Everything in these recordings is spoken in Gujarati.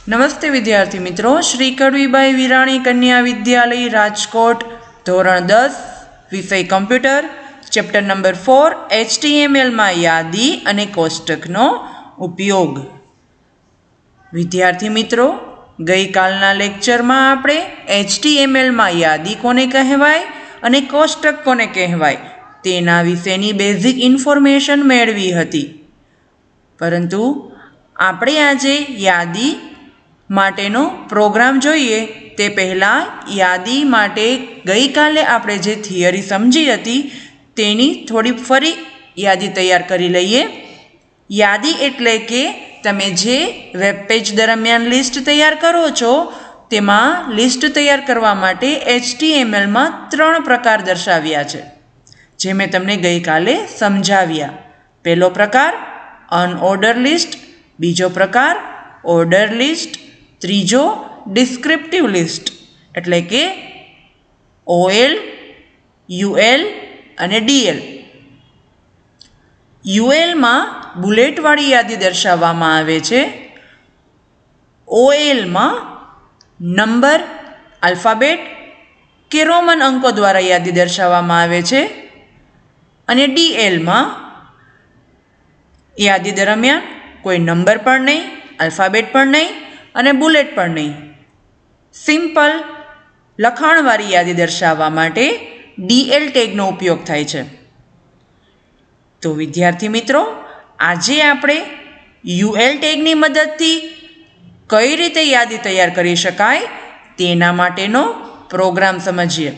નમસ્તે વિદ્યાર્થી મિત્રો, શ્રી કડવીબાઈ વિરાણી કન્યા વિદ્યાલય રાજકોટ, ધોરણ 10, વિષય કમ્પ્યુટર, ચેપ્ટર નંબર 4 HTMLમાં યાદી અને કોષ્ટકનો ઉપયોગ. વિદ્યાર્થી મિત્રો, ગઈકાલના લેક્ચરમાં આપણે HTMLમાં યાદી કોને કહેવાય અને કોષ્ટક કોને કહેવાય તેના વિશેની બેઝિક ઇન્ફોર્મેશન મેળવી હતી. પરંતુ આપણે આજે યાદી માટેનો પ્રોગ્રામ જોઈએ તે પહેલાં યાદી માટે ગઈકાલે આપણે જે થિયરી સમજી હતી તેની થોડી ફરી યાદી તૈયાર કરી લઈએ. યાદી એટલે કે તમે જે વેબ પેજ દરમિયાન લિસ્ટ તૈયાર કરો છો તેમાં લિસ્ટ તૈયાર કરવા માટે HTMLમાં 3 પ્રકાર દર્શાવ્યા છે, જે મેં તમને ગઈકાલે સમજાવ્યા. પહેલો પ્રકાર અનઓર્ડર લિસ્ટ, બીજો પ્રકાર ઓર્ડર લિસ્ટ, ત્રીજો ડિસ્ક્રિપ્ટિવ લિસ્ટ એટલે કે OL, UL અને DL. ULમાં બુલેટવાળી યાદી દર્શાવવામાં આવે છે. OLમાં નંબર, આલ્ફાબેટ કે રોમન અંકો દ્વારા યાદી દર્શાવવામાં આવે છે. અને DLમાં યાદી દરમિયાન કોઈ નંબર પણ નહીં, આલ્ફાબેટ પણ નહીં અને બુલેટ પણ નહીં. સિમ્પલ લખાણવાળી યાદી દર્શાવવા માટે DL ટેગનો ઉપયોગ થાય છે. તો વિદ્યાર્થી મિત્રો, આજે આપણે UL ટેગની મદદથી કઈ રીતે યાદી તૈયાર કરી શકાય તેના માટેનો પ્રોગ્રામ સમજીએ.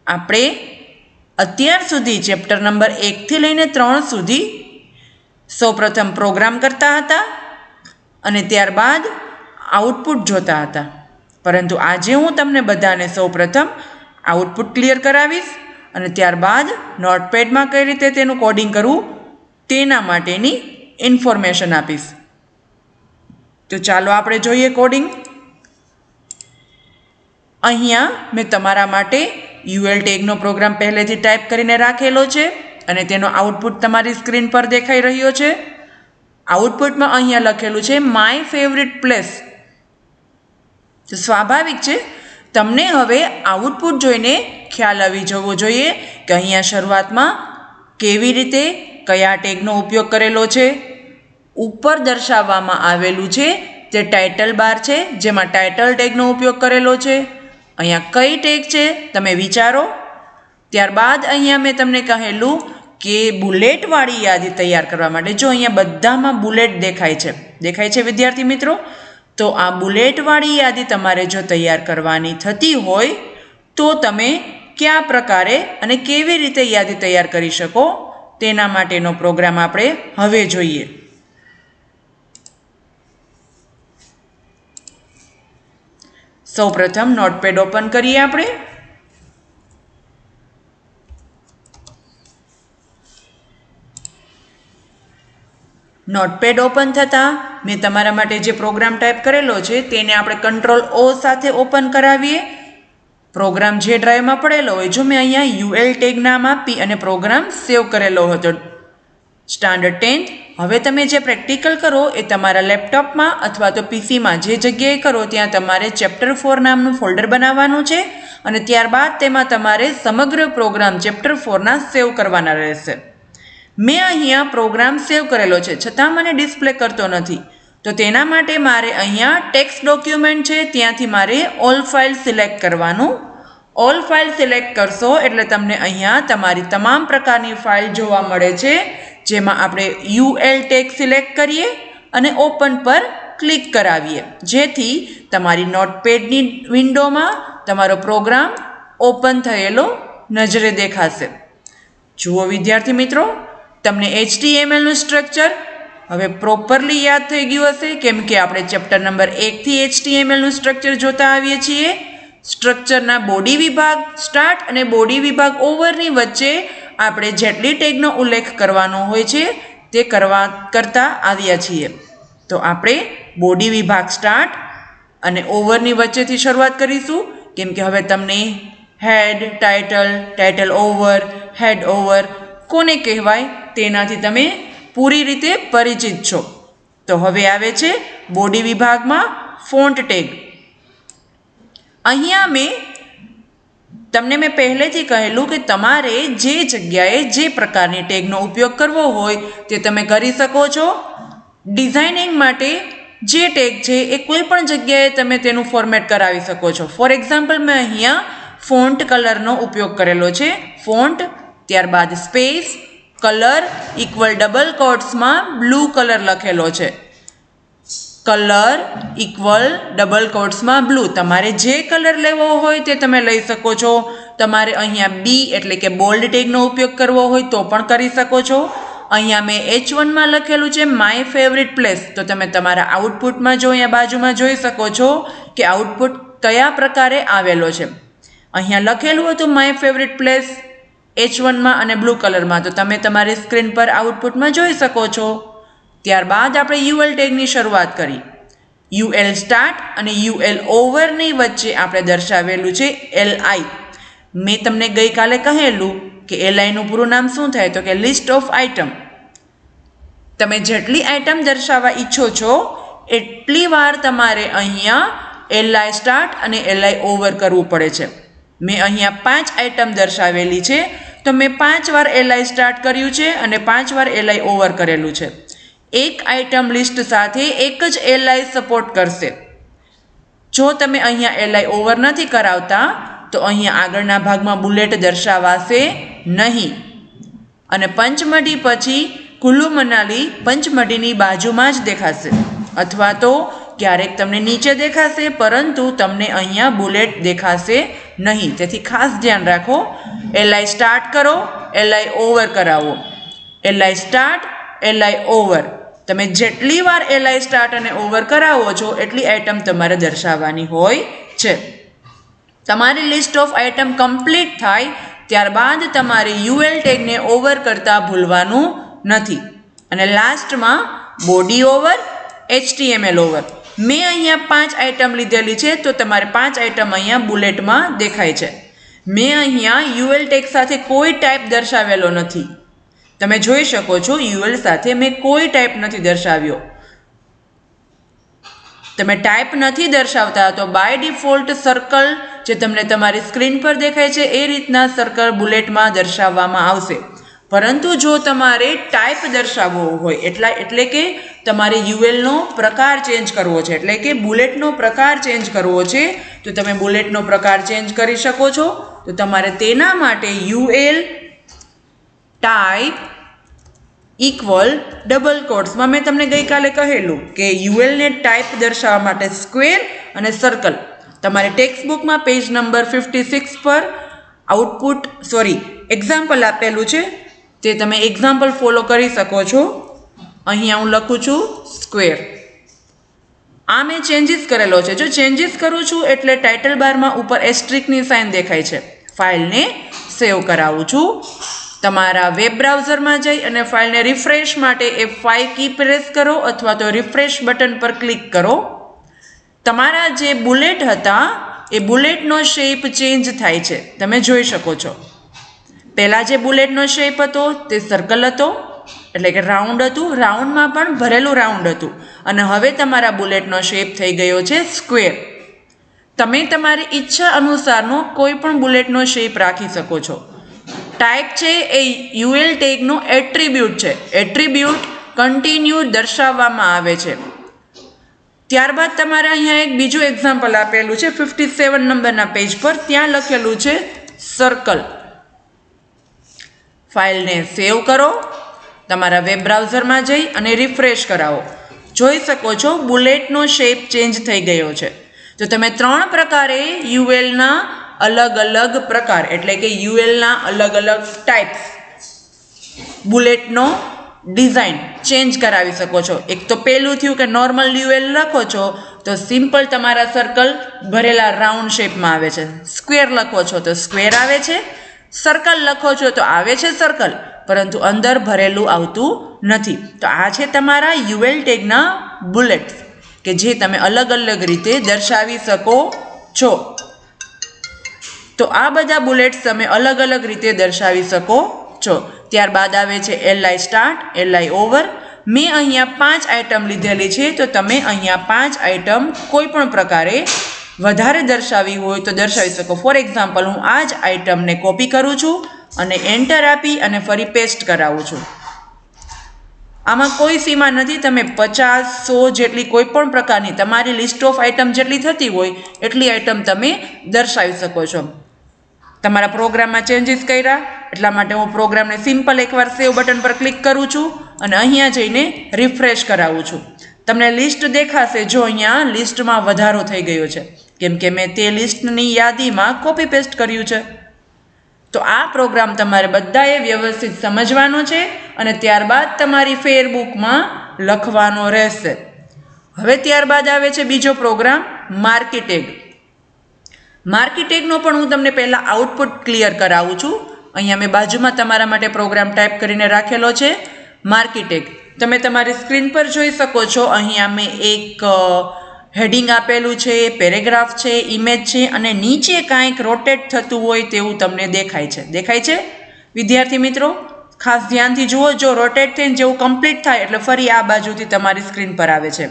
આપણે અત્યાર સુધી ચેપ્ટર નંબર 1 થી લઈને 3 સુધી સૌપ્રથમ પ્રોગ્રામ કરતા હતા અને ત્યારબાદ આઉટપુટ જોતા હતા. પરંતુ આજે હું તમને બધાને સૌપ્રથમ આઉટપુટ ક્લિયર કરાવીશ અને ત્યારબાદ નોટપેડમાં કઈ રીતે તેનું કોડિંગ કરવું તેના માટેની ઇન્ફોર્મેશન આપીશ. તો ચાલો આપણે જોઈએ કોડિંગ. અહીંયા મેં તમારા માટે UL ટેગનો પ્રોગ્રામ પહેલેથી ટાઈપ કરીને રાખેલો છે અને તેનો આઉટપુટ તમારી સ્ક્રીન પર દેખાઈ રહ્યો છે. આઉટપુટમાં અહીંયા લખેલું છે માય ફેવરિટ પ્લેસ. તો સ્વાભાવિક છે તમને હવે આઉટપુટ જોઈને ખ્યાલ આવી જવો જોઈએ કે અહીંયા શરૂઆતમાં કેવી રીતે કયા ટેગનો ઉપયોગ કરેલો છે. ઉપર દર્શાવવામાં આવેલું છે તે ટાઇટલ બાર છે, જેમાં ટાઇટલ ટેગનો ઉપયોગ કરેલો છે. અહીંયા કઈ ટેગ છે તમે વિચારો. ત્યારબાદ અહીંયા મેં તમને કહેલું કે બુલેટવાળી યાદી તૈયાર કરવા માટે, જો અહીંયા બધામાં બુલેટ દેખાય છે વિદ્યાર્થી મિત્રો, તો આ બુલેટવાળી યાદી તમારે જો તૈયાર કરવાની થતી હોય તો તમે કયા પ્રકારે અને કેવી રીતે યાદી તૈયાર કરી શકો તેના માટેનો પ્રોગ્રામ આપણે હવે જોઈએ. સૌપ્રથમ નોટપેડ ઓપન કરીએ આપણે. નોટપેડ ઓપન થતાં મેં તમારા માટે જે પ્રોગ્રામ ટાઈપ કરેલો છે તેને આપણે Ctrl+O સાથે ઓપન કરાવીએ. પ્રોગ્રામ જે ડ્રાઈવમાં પડેલો હોય, જો મેં અહીંયા UL ટેગ નામ આપી અને પ્રોગ્રામ સેવ કરેલો હતો સ્ટાન્ડર્ડ 10th. હવે તમે જે પ્રેક્ટિકલ કરો એ તમારા લેપટોપમાં અથવા તો પીસીમાં જે જગ્યાએ કરો ત્યાં તમારે ચેપ્ટર 4 નામનું ફોલ્ડર બનાવવાનું છે અને ત્યારબાદ તેમાં તમારે સમગ્ર પ્રોગ્રામ ચેપ્ટર 4ના સેવ કરવાના રહેશે. મેં અહીંયા પ્રોગ્રામ સેવ કરેલો છે છતાં મને ડિસ્પ્લે કરતો નથી, તો તેના માટે મારે અહીંયા ટેક્સ્ટ ડોક્યુમેન્ટ છે ત્યાંથી મારે ઓલ ફાઇલ સિલેક્ટ કરવાનું. ઓલ ફાઇલ સિલેક્ટ કરશો એટલે તમને અહીંયા તમારી તમામ પ્રકારની ફાઇલ જોવા મળે છે, જેમાં આપણે UL ટેગ સિલેક્ટ કરીએ અને ઓપન પર ક્લિક કરાવીએ, જેથી તમારી નોટપેડની વિન્ડોમાં તમારો પ્રોગ્રામ ઓપન થયેલો નજરે દેખાશે. જુઓ વિદ્યાર્થી મિત્રો, તમને HTMLનું સ્ટ્રક્ચર હવે પ્રોપરલી યાદ થઈ ગયું હશે, કેમ કે આપણે ચેપ્ટર નંબર 1 થી HTMLનું સ્ટ્રક્ચર જોતા આવીએ છીએ. સ્ટ્રક્ચરના બોડી વિભાગ સ્ટાર્ટ અને બોડી વિભાગ ઓવરની વચ્ચે આપણે જેટલી ટેગનો ઉલ્લેખ કરવાનો હોય છે તે કરતા આવ્યા છીએ. તો આપણે બોડી વિભાગ સ્ટાર્ટ અને ઓવરની વચ્ચેથી શરૂઆત કરીશું, કેમ કે હવે તમને હેડ, ટાઇટલ ઓવર, હેડ ઓવર કોને કહેવાય તેનાથી તમે પૂરી રીતે પરિચિત છો. તો હવે આવે છે બોડી વિભાગમાં ફોન્ટ ટેગ. અહીંયા તમને મેં પહેલેથી કહેલું કે તમારે જે જગ્યાએ જે પ્રકારની ટેગનો ઉપયોગ કરવો હોય તે તમે કરી શકો છો. ડિઝાઇનિંગ માટે જે ટેગ છે એ કોઈ પણ જગ્યાએ તમે તેનું ફોર્મેટ કરાવી શકો છો. ફોર એક્ઝામ્પલ મેં અહીંયા ફોન્ટ કલરનો ઉપયોગ કરેલો છે. ફોન્ટ, ત્યારબાદ સ્પેસ, કલર ઇક્વલ ડબલ કોટ્સમાં બ્લુ કલર લખેલો છે. કલર ઇક્વલ ડબલ કોટ્સમાં બ્લુ. તમારે જે કલર લેવો હોય તે તમે લઈ શકો છો. તમારે અહીંયા બી એટલે કે બોલ્ડ ટેગનો ઉપયોગ કરવો હોય તો પણ કરી શકો છો. અહીંયા મેં H1માં લખેલું છે માય ફેવરિટ પ્લેસ. તો તમે તમારા આઉટપુટમાં જો અહીંયા બાજુમાં જોઈ શકો છો કે આઉટપુટ કયા પ્રકારે આવેલો છે. અહીંયા લખેલું હતું માય ફેવરિટ પ્લેસ H1માં અને બ્લુ કલરમાં. તો તમે તમારી સ્ક્રીન પર આઉટપુટમાં જોઈ શકો છો. ત્યારબાદ આપણે UL ટેગની શરૂઆત કરી. UL સ્ટાર્ટ અને UL ઓવરની વચ્ચે આપણે દર્શાવેલું છે LI. મેં તમને ગઈકાલે કહેલું કે LIનું પૂરું નામ શું થાય તો કે લિસ્ટ ઓફ આઇટમ. તમે જેટલી આઇટમ દર્શાવવા ઈચ્છો છો એટલી વાર તમારે અહીંયા LI સ્ટાર્ટ અને LI ઓવર કરવું પડે છે. મેં અહીંયા 5 આઇટમ દર્શાવેલી છે તો મેં 5 વાર LI સ્ટાર્ટ કર્યું છે અને 5 વાર LI ઓવર કરેલું છે. એક આઇટમ લિસ્ટ સાથે એક જ LI સપોર્ટ કરશે. જો તમે અહીંયા LI ઓવર નથી કરાવતા તો અહીંયા આગળના ભાગમાં બુલેટ દર્શાવાશે નહીં. અને પંચમઢી પછી કુલ્લુ મનાલી પંચમઢીની બાજુમાં જ દેખાશે, અથવા તો ક્યારેક તમને નીચે દેખાશે પરંતુ તમને અહીંયા બુલેટ દેખાશે નહીં. તેથી ખાસ ધ્યાન રાખો. LI સ્ટાર્ટ કરો, LI ઓવર કરાવો. LI start, LI over. તમે જેટલી વાર LI સ્ટાર્ટ અને ઓવર કરાવો છો એટલી આઇટમ તમારે દર્શાવવાની હોય છે. તમારી લિસ્ટ ઓફ આઇટમ કમ્પ્લીટ થાય ત્યારબાદ તમારે UL ટેગને ઓવર કરતાં ભૂલવાનું નથી. અને લાસ્ટમાં બોડી ઓવર, HTML ઓવર. મેં અહીંયા 5 આઇટમ લીધેલી છે તો તમારે 5 આઇટમ અહીંયા બુલેટમાં દેખાય છે. મેં અહીંયા UL ટેગ સાથે કોઈ ટાઈપ દર્શાવેલો નથી. તમે જોઈ શકો છો UL સાથે મેં કોઈ ટાઈપ નથી દર્શાવ્યો. તમે ટાઈપ નથી દર્શાવતા તો બાય ડિફોલ્ટ સર્કલ જે તમને તમારી સ્ક્રીન પર દેખાય છે એ રીતના સર્કલ બુલેટમાં દર્શાવવામાં આવશે. પરંતુ જો તમારે ટાઈપ દર્શાવવો હોય એટલે કે તમારે ULનો પ્રકાર ચેન્જ કરવો છે, એટલે કે બુલેટનો પ્રકાર ચેન્જ કરવો છે, તો તમે બુલેટનો પ્રકાર ચેન્જ કરી શકો છો. તો તમારે તેના માટે UL ટાઈપ ઇક્વલ ડબલ કોટ્સમાં મેં તમને ગઈકાલે કહેલું કે ULને ટાઈપ દર્શાવવા માટે સ્ક્વેર અને સર્કલ. તમારે ટેક્સ્ટ બુકમાં પેજ નંબર 56 પર એક્ઝામ્પલ આપેલું છે, તે તમે એક્ઝામ્પલ ફોલો કરી શકો છો. અહીંયા હું લખું છું સ્ક્વેર. આ મેં ચેન્જીસ કરેલો છે. જો ચેન્જીસ કરું છું એટલે ટાઇટલ બારમાં ઉપર એસ્ટ્રિકની સાઇન દેખાય છે. ફાઇલને સેવ કરાવું છું. તમારા વેબ બ્રાઉઝરમાં જઈ અને ફાઇલને રિફ્રેશ માટે F5 કી પ્રેસ કરો અથવા તો રિફ્રેશ બટન પર ક્લિક કરો. તમારા જે બુલેટ હતા એ બુલેટનો શેપ ચેન્જ થાય છે, તમે જોઈ શકો છો. પહેલાં જે બુલેટનો શેપ હતો તે સર્કલ હતો, એટલે કે રાઉન્ડ હતું, રાઉન્ડમાં પણ ભરેલું રાઉન્ડ હતું. અને હવે તમારા બુલેટનો શેપ થઈ ગયો છે સ્ક્વેર. તમે તમારી ઈચ્છા અનુસારનો કોઈ પણ બુલેટનો શેપ રાખી શકો છો. ટાઈપ છે એ UL ટેગનો એટ્રીબ્યુટ છે. એટ્રીબ્યુટ કન્ટિન્યુ દર્શાવવામાં આવે છે. ત્યારબાદ તમારે અહીંયા એક બીજું એક્ઝામ્પલ આપેલું છે 57 નંબરના પેજ પર. ત્યાં લખેલું છે સર્કલ. ફાઇલને સેવ કરો, તમારા વેબ બ્રાઉઝરમાં જઈ અને રિફ્રેશ કરાવો. જોઈ શકો છો બુલેટનો શેપ ચેન્જ થઈ ગયો છે. તો તમે 3 પ્રકારે ULના અલગ અલગ પ્રકાર એટલે કે ULના અલગ અલગ ટાઈપ્સ બુલેટનો ડિઝાઇન ચેન્જ કરાવી શકો છો. એક તો પહેલું થયું કે નોર્મલ UL લખો છો તો સિમ્પલ તમારા સર્કલ ભરેલા રાઉન્ડ શેપમાં આવે છે. સ્ક્વેર લખો છો તો સ્ક્વેર આવે છે. સર્કલ લખો છો તો આવે છે સર્કલ, પરંતુ અંદર ભરેલું આવતું નથી. તો આ છે તમારા UL ટેગના બુલેટ્સ કે જે તમે અલગ અલગ રીતે દર્શાવી શકો છો. તો આ બધા બુલેટ્સ તમે અલગ અલગ રીતે દર્શાવી શકો છો. ત્યારબાદ આવે છે LI સ્ટાર્ટ, LI ઓવર. મેં અહીંયા 5 આઇટમ લીધેલી છે, તો તમે અહીંયા 5 આઇટમ કોઈ પણ પ્રકારે વધારે દર્શાવી હોય તો દર્શાવી શકો. ફોર એક્ઝામ્પલ, હું આ જ આઇટમને કોપી કરું છું અને એન્ટર આપી અને ફરી પેસ્ટ કરાવું છું. આમાં કોઈ સીમા નથી, તમે 50, 100 જેટલી કોઈ પણ પ્રકારની તમારી લિસ્ટ ઓફ આઇટમ જેટલી થતી હોય એટલી આઇટમ તમે દર્શાવી શકો છો. તમારા પ્રોગ્રામમાં ચેન્જીસ કર્યા એટલા માટે હું પ્રોગ્રામને સિમ્પલ એકવાર સેવ બટન પર ક્લિક કરું છું અને અહીંયા જઈને રિફ્રેશ કરાવું છું. તમને લિસ્ટ દેખાશે. જો અહીંયા લિસ્ટમાં વધારો થઈ ગયો છે કેમ કે મેં તે લિસ્ટની યાદીમાં કોપી પેસ્ટ કર્યું છે. તો આ પ્રોગ્રામ તમારે બધાએ વ્યવસ્થિત સમજવાનો છે અને ત્યારબાદ તમારી ફેરબુકમાં લખવાનો રહેશે. હવે ત્યારબાદ આવે છે બીજો પ્રોગ્રામ માર્કીટેગ. માર્કીટેગનો પણ હું તમને પહેલાં આઉટપુટ ક્લિયર કરાવું છું. અહીંયા મેં બાજુમાં તમારા માટે પ્રોગ્રામ ટાઈપ કરીને રાખેલો છે માર્કીટેગ. તમે તમારી સ્ક્રીન પર જોઈ શકો છો. અહીંયા મેં એક હેડિંગ આપેલું છે, પેરેગ્રાફ છે, ઇમેજ છે અને નીચે કાંઈક રોટેટ થતું હોય તેવું તમને દેખાય છે. દેખાય છે વિદ્યાર્થી મિત્રો? ખાસ ધ્યાનથી જુઓ. જો રોટેટ થઈને જેવું કમ્પ્લીટ થાય એટલે ફરી આ બાજુથી તમારી સ્ક્રીન પર આવે છે.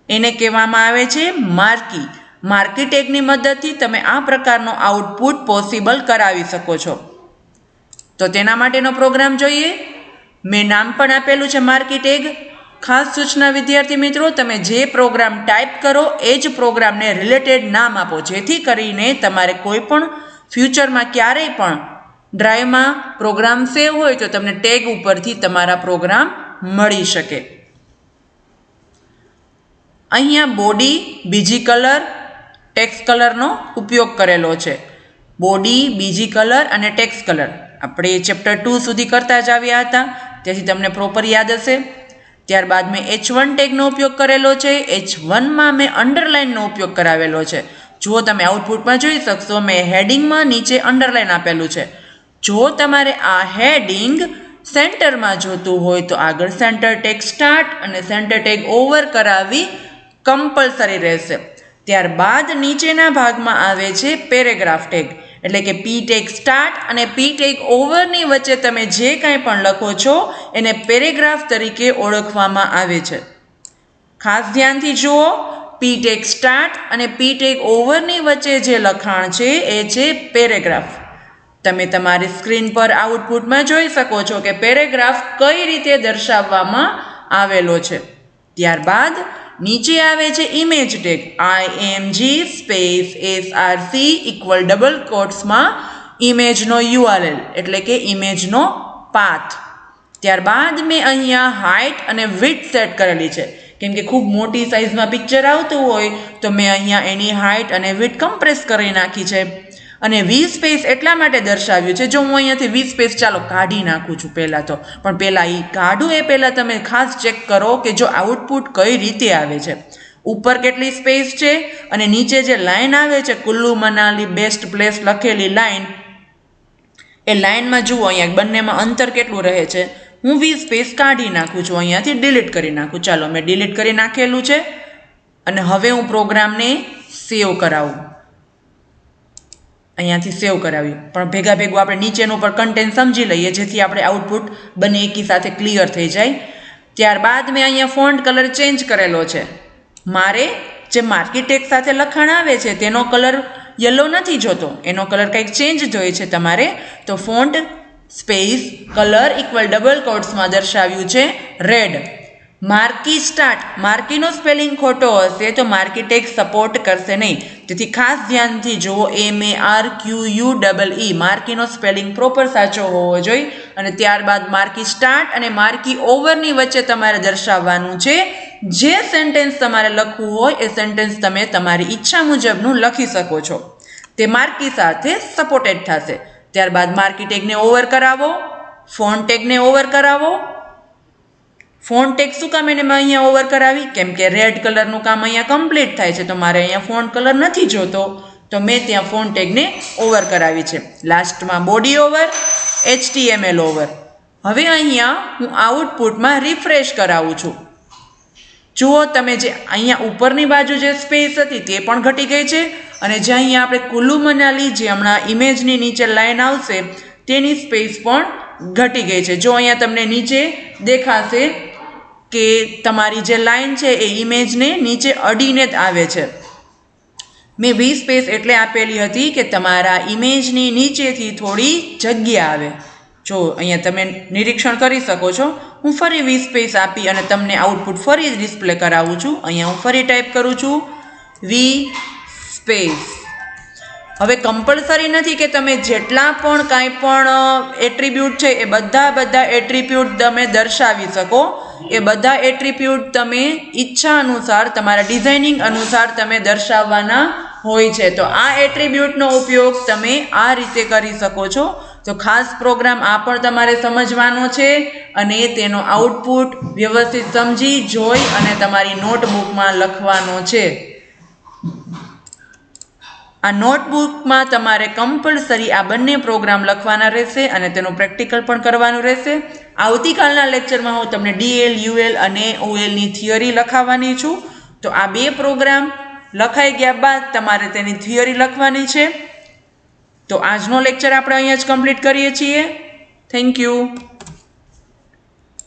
એને કહેવામાં આવે છે માર્કી. માર્કીટેગની મદદથી તમે આ પ્રકારનો આઉટપુટ પોસિબલ કરાવી શકો છો. તો તેના માટેનો પ્રોગ્રામ જોઈએ. મેં નામ પણ આપેલું છે માર્કીટેગ. ખાસ સૂચના વિદ્યાર્થી મિત્રો, તમે જે પ્રોગ્રામ ટાઈપ કરો એ જ પ્રોગ્રામને રિલેટેડ નામ આપો, જેથી કરીને તમારે કોઈ પણ ફ્યુચરમાં ક્યારેય પણ ડ્રાઈવમાં પ્રોગ્રામ સેવ હોય તો તમને ટેગ ઉપરથી તમારા પ્રોગ્રામ મળી શકે. અહીંયા બોડી, બીજી કલર, ટેક્સ્ટ કલરનો ઉપયોગ કરેલો છે. બોડી, બીજી કલર અને ટેક્સ્ટ કલર આપણે ચેપ્ટર 2 સુધી કરતા જ આવ્યા હતા, તેથી તમને પ્રોપર યાદ હશે. ત્યારબાદ મેં H1 ટેગનો ઉપયોગ કરેલો છે. H1માં મેં અંડરલાઇનનો ઉપયોગ કરાવેલો છે. જો તમે આઉટપુટમાં જોઈ શકશો, મેં હેડિંગમાં નીચે અંડરલાઇન આપેલું છે. જો તમારે આ હેડિંગ સેન્ટરમાં જોતું હોય તો આગળ સેન્ટર ટેગ સ્ટાર્ટ અને સેન્ટર ટેગ ઓવર કરાવી કમ્પલસરી રહેશે. ત્યારબાદ નીચેના ભાગમાં આવે છે પેરેગ્રાફ ટેગ, એટલે કે પી ટેગ સ્ટાર્ટ અને પી ટેગ ઓવરની વચ્ચે તમે જે કાંઈ પણ લખો છો એને પેરેગ્રાફ તરીકે ઓળખવામાં આવે છે. ખાસ ધ્યાનથી જુઓ. પી ટેગ સ્ટાર્ટ અને પી ટેગ ઓવરની વચ્ચે જે લખાણ છે એ છે પેરેગ્રાફ. તમે તમારી સ્ક્રીન પર આઉટપુટમાં જોઈ શકો છો કે પેરેગ્રાફ કઈ રીતે દર્શાવવામાં આવેલો છે. ત્યારબાદ નીચે આવે છે image tag. IMG space SRC equal double કોટ્સમાં ઇમેજનો URL એટલે કે ઇમેજનો પાથ. ત્યારબાદ મેં અહીંયા હાઇટ અને વિડ્થ સેટ કરેલી છે, કેમ કે ખૂબ મોટી સાઇઝમાં પિક્ચર આવતું હોય તો મેં અહીંયા એની હાઇટ અને વિડ્થ કમ્પ્રેસ કરી નાખી છે. અને વી સ્પેસ એટલા માટે દર્શાવ્યું છે. જો હું અહીંયાથી વી સ્પેસ ચાલો કાઢી નાખું છું પહેલાં તો, પણ પહેલાં એ કાઢું એ પહેલાં તમે ખાસ ચેક કરો કે જો આઉટપુટ કઈ રીતે આવે છે. ઉપર કેટલી સ્પેસ છે અને નીચે જે લાઇન આવે છે કુલ્લુ મનાલી બેસ્ટ પ્લેસ લખેલી લાઇન, એ લાઇનમાં જુઓ અહીંયા બંનેમાં અંતર કેટલું રહે છે. હું વી સ્પેસ કાઢી નાખું છું, અહીંયાથી ડિલીટ કરી નાખું. ચાલો મેં ડિલીટ કરી નાખેલું છે અને હવે હું પ્રોગ્રામને સેવ કરાવું. અહીંયાથી સેવ કરાવ્યું, પણ ભેગા ભેગું આપણે નીચેનું પણ કન્ટેન્ટ સમજી લઈએ જેથી આપણે આઉટપુટ બંને એકી સાથે ક્લિયર થઈ જાય. ત્યારબાદ મેં અહીંયા ફોન્ટ કલર ચેન્જ કરેલો છે. મારે જે માર્કીટેગ સાથે લખાણ આવે છે તેનો કલર યલો નથી જોતો, એનો કલર કંઈક ચેન્જ જોઈએ છે તમારે. તો font space colour equal double કોટ્સમાં દર્શાવ્યું છે રેડ. માર્કી સ્ટાર્ટ, માર્કીનો સ્પેલિંગ ખોટો હશે તો માર્કીટેગ સપોર્ટ કરશે નહીં, તેથી ખાસ ધ્યાનથી જુઓ. MARQUE માર્કીનો સ્પેલિંગ પ્રોપર સાચો હોવો જોઈએ. અને ત્યારબાદ માર્કી સ્ટાર્ટ અને માર્કી ઓવરની વચ્ચે તમારે દર્શાવવાનું છે. જે સેન્ટેન્સ તમારે લખવું હોય એ સેન્ટેન્સ તમે તમારી ઈચ્છા મુજબનું લખી શકો છો, તે માર્કી સાથે સપોર્ટેડ થશે. ત્યારબાદ માર્કી ટેગને ઓવર કરાવો, ફોન્ટ ટેગને ઓવર કરાવો. ફોન્ટ ટેગ શું કામ એને મેં અહીંયા ઓવર કરાવી? કેમ કે રેડ કલરનું કામ અહીંયા કમ્પ્લીટ થાય છે, તો મારે અહીંયા ફોન્ટ કલર નથી જોતો, તો મેં ત્યાં ફોન્ટ ટેગને ઓવર કરાવી છે. લાસ્ટમાં બોડી ઓવર, HTML ઓવર. હવે અહીંયા હું આઉટપુટમાં રિફ્રેશ કરાવું છું. જુઓ તમે, જે અહીંયા ઉપરની બાજુ જે સ્પેસ હતી તે પણ ઘટી ગઈ છે અને જે અહીંયા આપણે કુલ્લુ મનાલી જે હમણાં ઇમેજની નીચે લાઈન આવશે તેની સ્પેસ પણ ઘટી ગઈ છે. જો અહીંયા તમને નીચે દેખાશે કે તમારી જે લાઈન છે એ ઇમેજને નીચે અડીને જ આવે છે. મેં વી સ્પેસ એટલે આપેલી હતી કે તમારા ઇમેજની નીચેથી થોડી જગ્યા આવે. જો અહીંયા તમે નિરીક્ષણ કરી શકો છો. હું ફરી વી સ્પેસ આપી અને તમને આઉટપુટ ફરી ડિસ્પ્લે કરાવું છું. અહીંયા હું ફરી ટાઈપ કરું છું વી સ્પેસ. હવે કમ્પલસરી નથી કે તમે જેટલા પણ કાંઈ પણ એટ્રીબ્યુટ છે એ બધા એટ્રીબ્યુટ તમે દર્શાવી શકો. એ બધા એટ્રીબ્યુટ તમે ઈચ્છા અનુસાર તમારા ડિઝાઇનિંગ અનુસાર તમે દર્શાવવાના હોય છે. તો આ એટ્રીબ્યુટનો ઉપયોગ તમે આ રીતે કરી શકો છો. તો ખાસ પ્રોગ્રામ આ પણ તમારે સમજવાનો છે અને તેનો આઉટપુટ વ્યવસ્થિત સમજી જોઈ અને તમારી નોટબુકમાં લખવાનો છે. આ નોટબુકમાં તમારે કમ્પલસરી આ બંને પ્રોગ્રામ લખવાના રહેશે અને તેનું પ્રેક્ટિકલ પણ કરવાનું રહેશે. આવતીકાલના લેક્ચરમાં હું તમને ડીએલ, યુએલ અને ઓએલની થિયરી લખાવવાની છું. તો આ બે પ્રોગ્રામ લખાઈ ગયા બાદ તમારે તેની થિયરી લખવાની છે. તો આજનો લેક્ચર આપણે અહીંયા જ કમ્પ્લીટ કરીએ છીએ. Thank you.